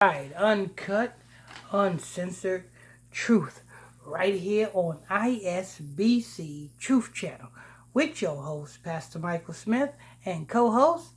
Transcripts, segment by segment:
Right, uncut, uncensored truth right here on ISBC Truth Channel with your host, Pastor Michael Smith, and co host,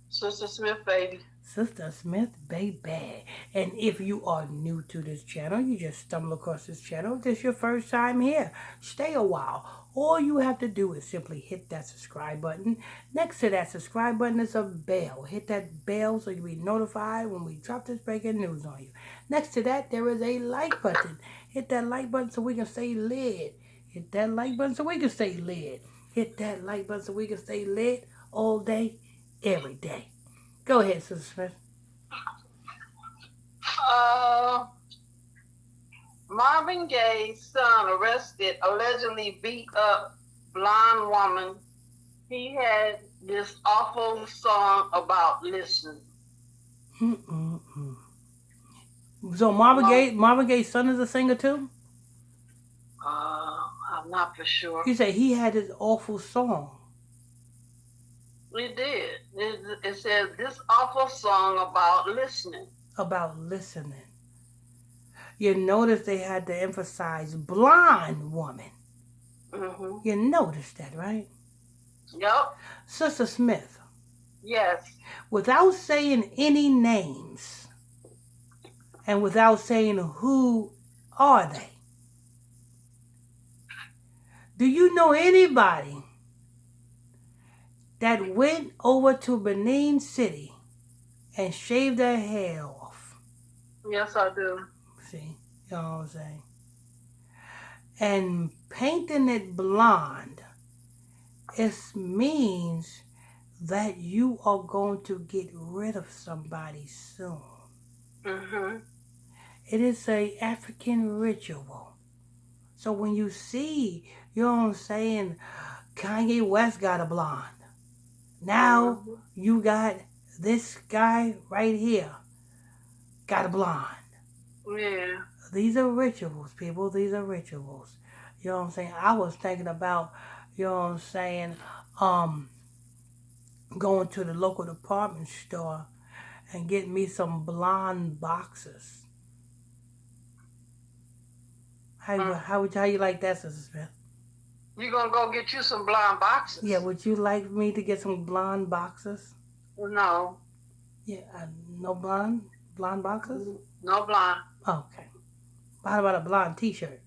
Sister Smith, baby. Sister Smith, baby. And if you are new to this channel, you just stumble across this channel, this is your first time here, stay a while. All you have to do is simply hit that subscribe button. Next to that subscribe button is a bell. Hit that bell so you'll be notified when we drop this breaking news on you. Next to that, there is a like button. Hit that like button so we can stay lit. Hit that like button so we can stay lit. Hit that like button so we can stay lit all day, every day. Go ahead, Sister Smith. Uh, Marvin Gaye's son arrested, allegedly beat up blonde woman. He had this awful song about listening. Mm-mm-mm. So Marvin Gaye's son is a singer too? I'm not for sure. You say he had this awful song It did. It says this awful song about listening. about listening. You notice they had to emphasize blonde woman. Mm-hmm. You noticed that, right? Yep. Sister Smith, Yes. without saying any names and without saying who are they, do you know anybody that went over to Benin City and shaved their hair off? Yes, I do. See, you know what I'm saying? And painting it blonde, it means that you are going to get rid of somebody soon. Mm-hmm. It is a African ritual. So when you see, you know what I'm saying, Kanye West got a blonde. Now Mm-hmm. you got this guy right here got a blonde. Yeah. These are rituals, people. These are rituals. You know what I'm saying? I was thinking about, you know what I'm saying, um, going to the local department store and getting me some blonde boxes. How you like that, Sister Smith? You gonna go get you some blonde Yeah, boxes? would you like me to get some blonde boxes? No. Yeah, no blonde boxes? No blonde. Okay. How about a blonde T-shirt?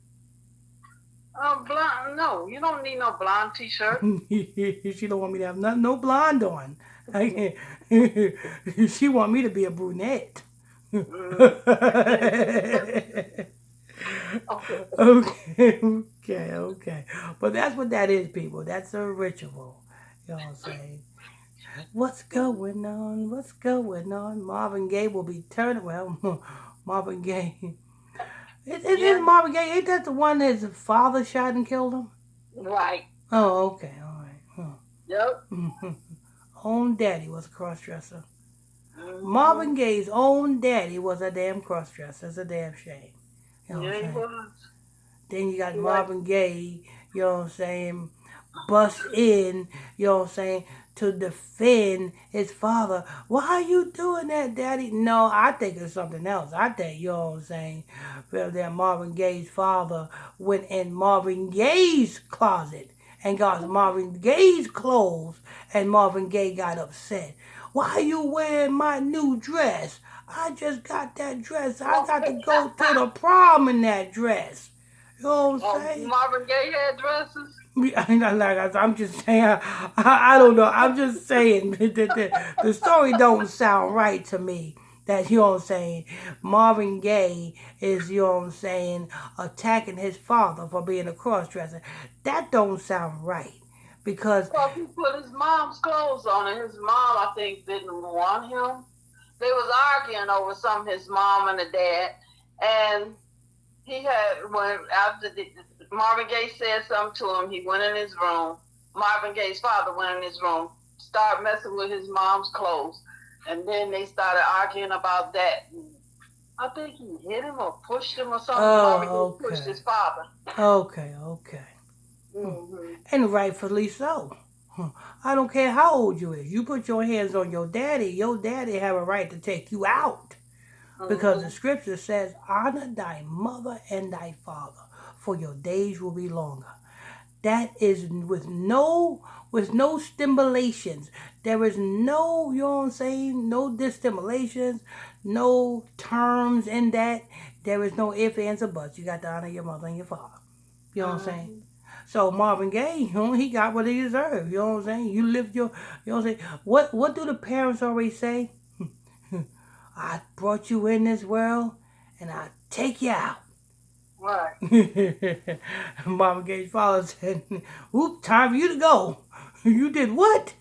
Blonde? No, you don't need no blonde T-shirt. She don't want me to have no blonde on. She want me to be a brunette. Mm. Okay. But that's what that is, people. That's a ritual. You know what I'm saying? What's going on? What's going on? Marvin Gaye will be turning. Well, Marvin Gaye. It is Yeah, Marvin Gaye. Ain't that the one that his father shot and killed him? right. Oh, okay. All right. Yep. Huh. Own daddy was a crossdresser. Mm-hmm. Marvin Gaye's own daddy was a damn crossdresser. It's a damn shame. You know what I'm Yeah, he saying? was. Then you got He like, Marvin Gaye, you know what I'm saying, bust in, you know what I'm saying, to defend his father. Why are you doing that, Daddy? No, I think it's something else. I think, you know what I'm saying, well, that Marvin Gaye's father went in Marvin Gaye's closet and got Marvin Gaye's clothes, and Marvin Gaye got upset. Why are you wearing my new dress? I just got that dress. I oh, got to go to the prom in that dress. You know what I'm oh, saying? Marvin Gaye had dresses. I'm just saying. I don't know. I'm just saying the story don't sound right to me. That you know what I'm saying. Marvin Gaye is you know what I'm saying attacking his father for being a crossdresser. That don't sound right because Because he put his mom's clothes on, and his mom, I think, didn't want him. They was arguing over something, his mom and the dad, and he had when after Marvin Gaye said something to him, he went in his room. Marvin Gaye's father went in his room, started messing with his mom's clothes, and then they started arguing about that. I think he hit him or pushed him or something. Marvin Gaye oh pushed okay his father. okay. Mm-hmm. And rightfully so. I don't care how old you is. You put your hands on your daddy have a right to take you out. Because the Mm-hmm. scripture says, honor thy mother and thy father, for your days will be longer. That is with no stimulations. There is no, you know what I'm saying, no distimulations, no terms in that. There is no ifs, ands, or buts. You got to honor your mother and your father. You know what I'm saying? Mm-hmm. So Marvin Gaye, he got what he deserved. You know what I'm saying? You lived your, you know what I'm saying? What do the parents always say? I brought you in this world, and I take you out. Right. Marvin Gaye's father said, "Whoop, time for you to go. You did what?"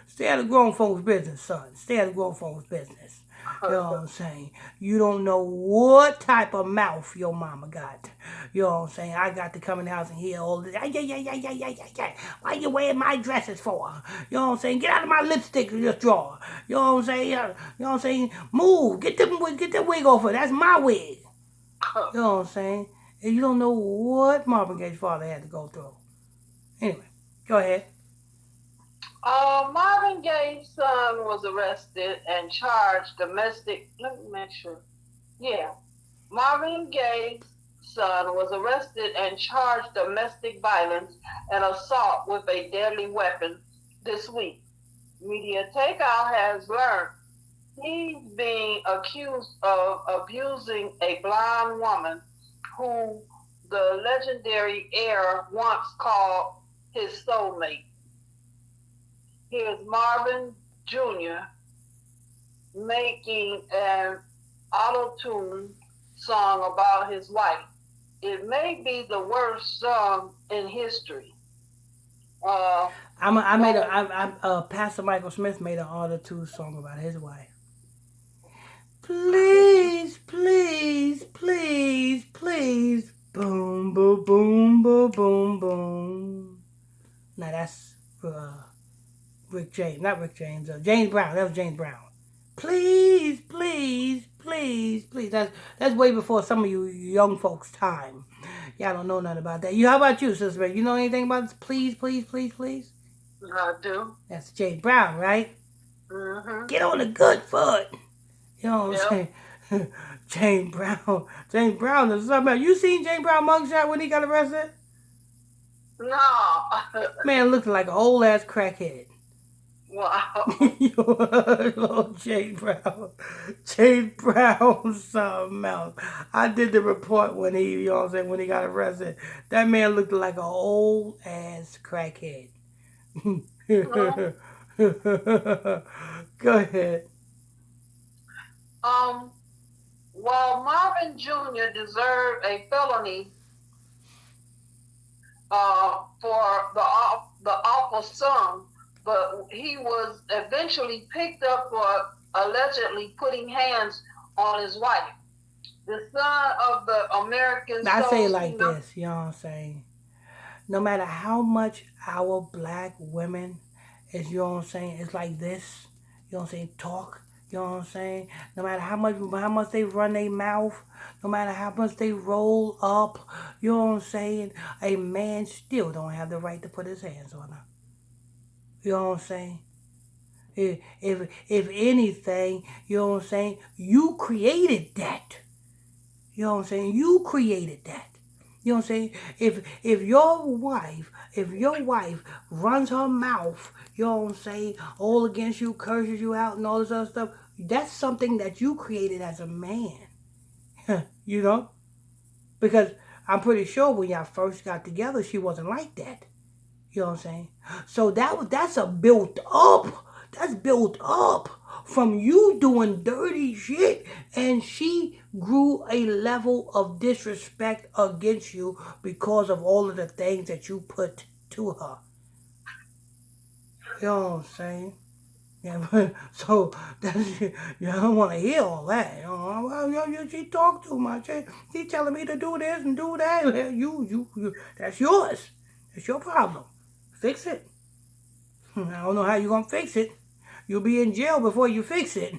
Stay out of grown folks' business, son. Stay out of grown folks' business. You know what I'm saying? You don't know what type of mouth your mama got. You know what I'm saying? I got to come in the house and hear all this. Yeah, yeah, yeah, yeah, yeah, yeah, yeah, yeah. Why you wearing my dresses for? You know what I'm saying? Get out of my lipstick in this drawer. You know what I'm saying? You know what I'm saying? Move. Get the wig off her. That's my wig. You know what I'm saying? And you don't know what Marvin Gaye's father had to go through. Anyway, go ahead. Marvin Gaye's son was arrested and charged domestic. Let me make sure. Yeah, Marvin Gaye's son was arrested and charged domestic violence and assault with a deadly weapon this week. Media Takeout has learned he's being accused of abusing a blonde woman who the legendary heir once called his soulmate. Here's Marvin Jr. making an auto-tune song about his wife. It may be the worst song in history. Uh, I made a Mo- Pastor Michael Smith made an auto tune song about his wife. Please, please, please, please, boom, boom, boom, boom, boom, boom. Now that's Rick James, not Rick James, James Brown. That was James Brown. Please, please, please, please. That's way before some of you young folks' time. Y'all don't know nothing about that. You, how about you, Sister Ray? You know anything about this? Please, please, please, please. I do. That's James Brown, right? Mm-hmm. Get on the good foot. You know what Yep. I'm saying? James Brown. James Brown is something else. You seen James Brown mugshot when he got arrested? No. Man looked like an old ass crackhead. Wow. Lord, James Brown. James Brown, something else. I did the report when he, you know what I'm saying, when he got arrested. That man looked like an old ass crackhead. Go ahead. um, while Marvin Jr. deserved a felony for the awful sum, but he was eventually picked up for allegedly putting hands on his wife. The son of the American I say soul it like singer. this, you know what I'm saying? No matter how much our black women is, you know what I'm saying, it's like this, you know what I'm saying, talk, you know what I'm saying? No matter how much they run their mouth, no matter how much they roll up, you know what I'm saying, a man still don't have the right to put his hands on her. You know what I'm saying? If anything, you know what I'm saying, you created that. You know what I'm saying? You created that. You know what I'm saying? If your wife runs her mouth, you know what I'm saying, all against you, curses you out and all this other stuff, that's something that you created as a man. You know? Because I'm pretty sure when y'all first got together, she wasn't like that. You know what I'm saying? So that's a built up. That's built up from you doing dirty shit, and she grew a level of disrespect against you because of all of the things that you put to her. You know what I'm saying? Yeah, but, so that's, you don't want to hear all that. You know, well, she talk too much. She telling me to do this and do that. That's yours. That's your problem. Fix it. I don't know how you're gonna fix it. You'll be in jail before you fix it.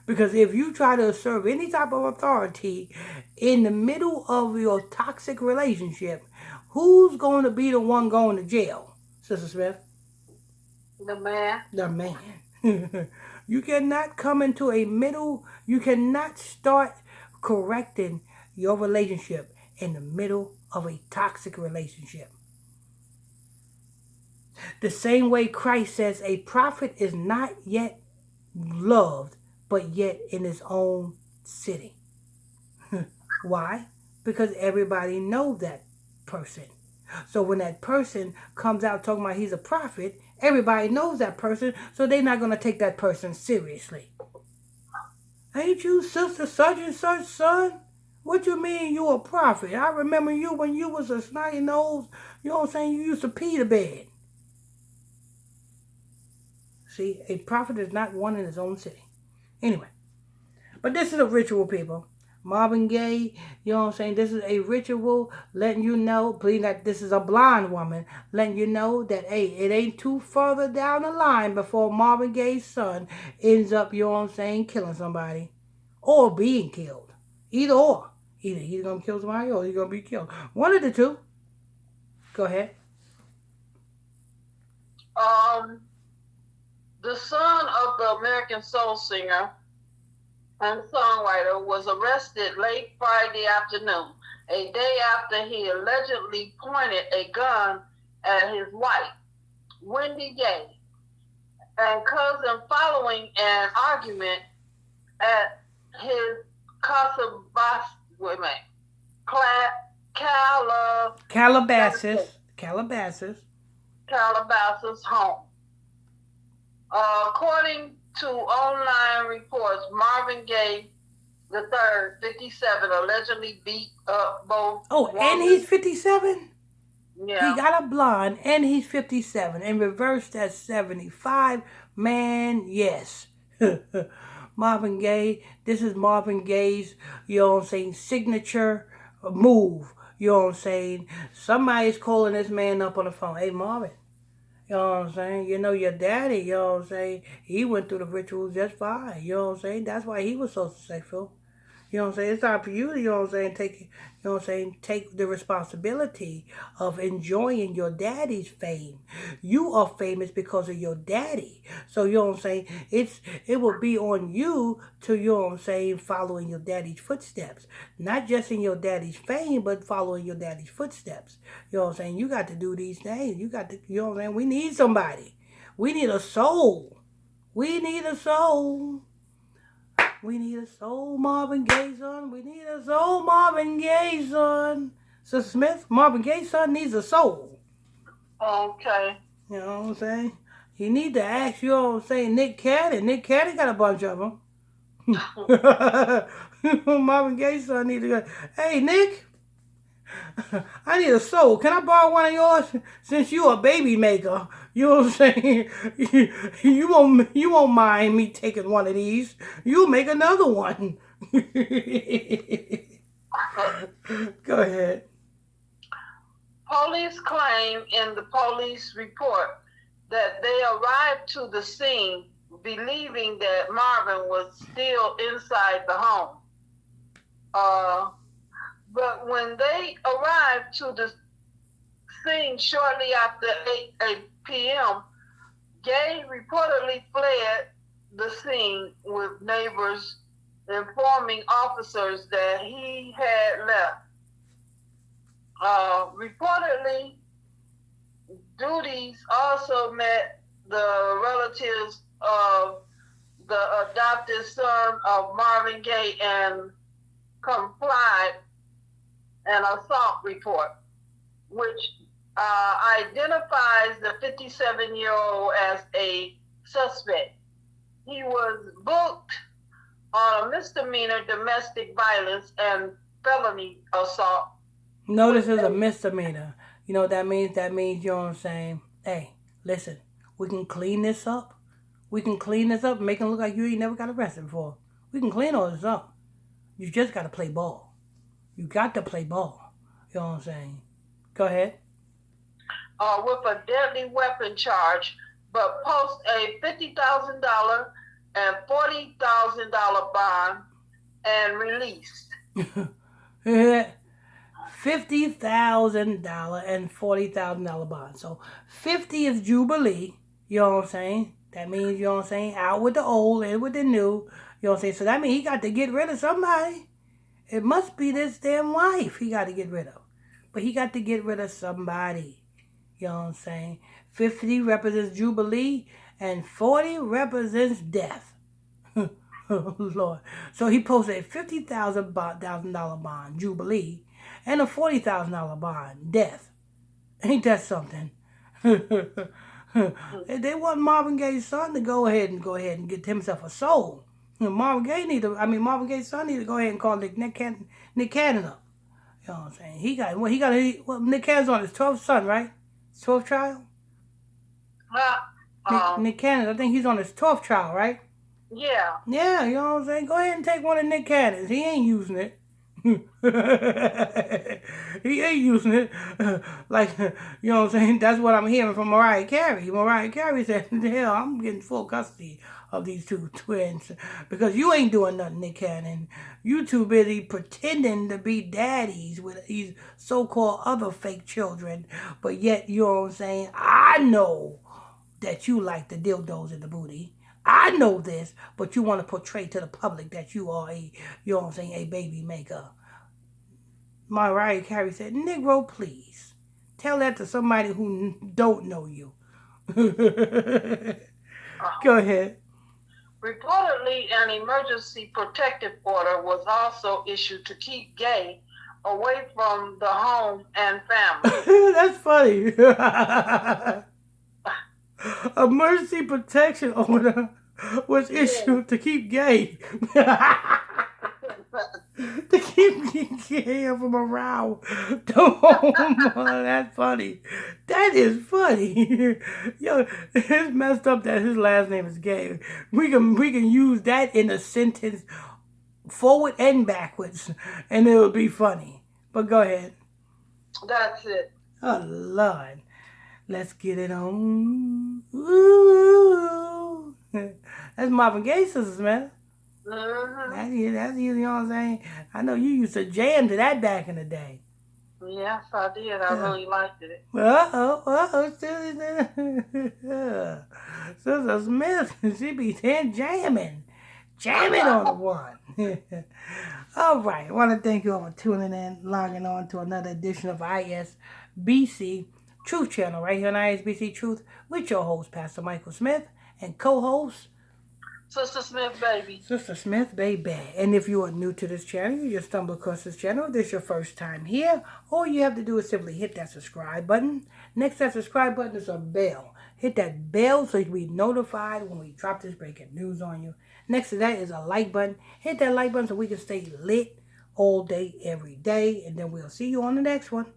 Because if you try to assert any type of authority in the middle of your toxic relationship, who's going to be the one going to jail, Sister Smith? The man. The man. You cannot come into a middle, you cannot start correcting your relationship in the middle of a toxic relationship. The same way Christ says a prophet is not yet loved, but yet in his own city. Why? Because everybody knows that person. So when that person comes out talking about he's a prophet, everybody knows that person, so they're not going to take that person seriously. Ain't you sister such and such son? What you mean you a prophet? I remember you when you was a snotty nose, you know what I'm saying, you used to pee the bed. See, a prophet is not one in his own city. Anyway, but this is a ritual, people. Marvin Gaye, you know what I'm saying? This is a ritual letting you know, please, that this is a blonde woman, letting you know that, hey, it ain't too further down the line before Marvin Gaye's son ends up, you know what I'm saying, killing somebody or being killed. Either or. Either he's going to kill somebody or he's going to be killed. One of the two. Go ahead. The son of the American soul singer and songwriter was arrested late Friday afternoon, a day after he allegedly pointed a gun at his wife, Wendy Gaye, and cousin following an argument at his Calabasas home. According to online reports, Marvin Gaye III, 57, allegedly beat up both. Oh, and he's 57? Yeah. He got a blonde and he's 57. And reversed at 75. Man, yes. Marvin Gaye, this is Marvin Gaye's, you know what I'm saying, signature move. You know what I'm saying? Somebody's calling this man up on the phone. Hey, Marvin. You know what I'm saying? You know your daddy, you know what I'm saying? He went through the rituals just fine. You know what I'm saying? That's why he was so successful. You know what I'm saying? It's time for you to, you know what I'm saying, take the responsibility of enjoying your daddy's fame. You are famous because of your daddy. So, you know what I'm saying, it will be on you to, you know what I'm saying, following your daddy's footsteps. Not just in your daddy's fame, but following your daddy's footsteps. You know what I'm saying? You got to do these things. You got to, you know what I'm saying? We need somebody. We need a soul. We need a soul. We need a soul, Marvin Gaye-Son. We need a soul, Marvin Gaye-Son. Sister Smith, Marvin Gaye-Son needs a soul. Okay. You know what I'm saying? He need to ask, you know what I'm saying, Nick Caddy. Nick Caddy got a bunch of them. Marvin Gaye-Son need to go, hey, Nick, I need a soul. Can I borrow one of yours? Since you a baby maker, you know what I'm saying? You won't mind me taking one of these. You'll make another one. Go ahead. Police claim in the police report that they arrived to the scene believing that Marvin was still inside the home. But when they arrived to the scene shortly after 8 p.m., Gaye reportedly fled the scene with neighbors informing officers that he had left. Reportedly, duties also met the relatives of the adopted son of Marvin Gaye and complied an assault report, which identifies the 57-year-old as a suspect. He was booked on a misdemeanor domestic violence and felony assault. No, this is a misdemeanor. You know what that means? That means, you know what I'm saying? Hey, listen, we can clean this up. We can clean this up and make it look like you ain't never got arrested before. We can clean all this up. You just got to play ball. You got to play ball. You know what I'm saying? Go ahead. With a deadly weapon charge, but post a $50,000 and $40,000 bond and released. $50,000 and $40,000 bond. So 50 is Jubilee. You know what I'm saying? That means, you know what I'm saying, out with the old, in with the new. You know what I'm saying? So that means he got to get rid of somebody. It must be this damn wife he got to get rid of. But he got to get rid of somebody. You know what I'm saying? 50 represents Jubilee and 40 represents death. Oh, Lord. So he posted a $50,000 bond, Jubilee, and a $40,000 bond, death. Ain't that something? They want Marvin Gaye's son to go ahead and get himself a soul. Marvin Gaye's son need to go ahead and call Nick Cannon up. You know what I'm saying? Nick Cannon's on his 12th son, right? His 12th child? Well, Nick Cannon, I think he's on his 12th child, right? yeah. Yeah, you know what I'm saying? Go ahead and take one of Nick Cannon's. He ain't using it. He ain't using it. Like, you know what I'm saying? That's what I'm hearing from Mariah Carey. Mariah Carey said, hell, I'm getting full custody of these two twins because you ain't doing nothing, Nick Cannon. You too busy pretending to be daddies with these so-called other fake children. But yet, you know what I'm saying? I know that you like the dildos in the booty. I know this, but you want to portray to the public that you are you know what I'm saying, a baby maker. Mariah Carey said, Negro, please. Tell that to somebody who don't know you. Go ahead. Reportedly, an emergency protective order was also issued to keep Gaye away from the home and family. That's funny. Emergency protection order was issued to keep Gaye. To keep Gaye from around. That's funny. That is funny. Yo, it's messed up that his last name is Gaye. We can use that in a sentence forward and backwards, and it'll be funny. But go ahead. That's it. Oh Lord. Let's get it on. Ooh. That's Marvin Gaye sisters, man. Mm-hmm. That's you know what I'm saying? I know you used to jam to that back in the day. Yes, I did. I really liked it. Sister Smith, she be jamming on the one. All right, I want to thank you all for tuning in, logging on to another edition of ISBC Truth Channel right here on ISBC Truth with your host, Pastor Michael Smith, and co-host, Sister Smith, baby. Sister Smith, baby. And if you are new to this channel, you just stumble across this channel, if this is your first time here, all you have to do is simply hit that subscribe button. Next to that subscribe button is a bell. Hit that bell so you'll be notified when we drop this breaking news on you. Next to that is a like button. Hit that like button so we can stay lit all day, every day. And then we'll see you on the next one.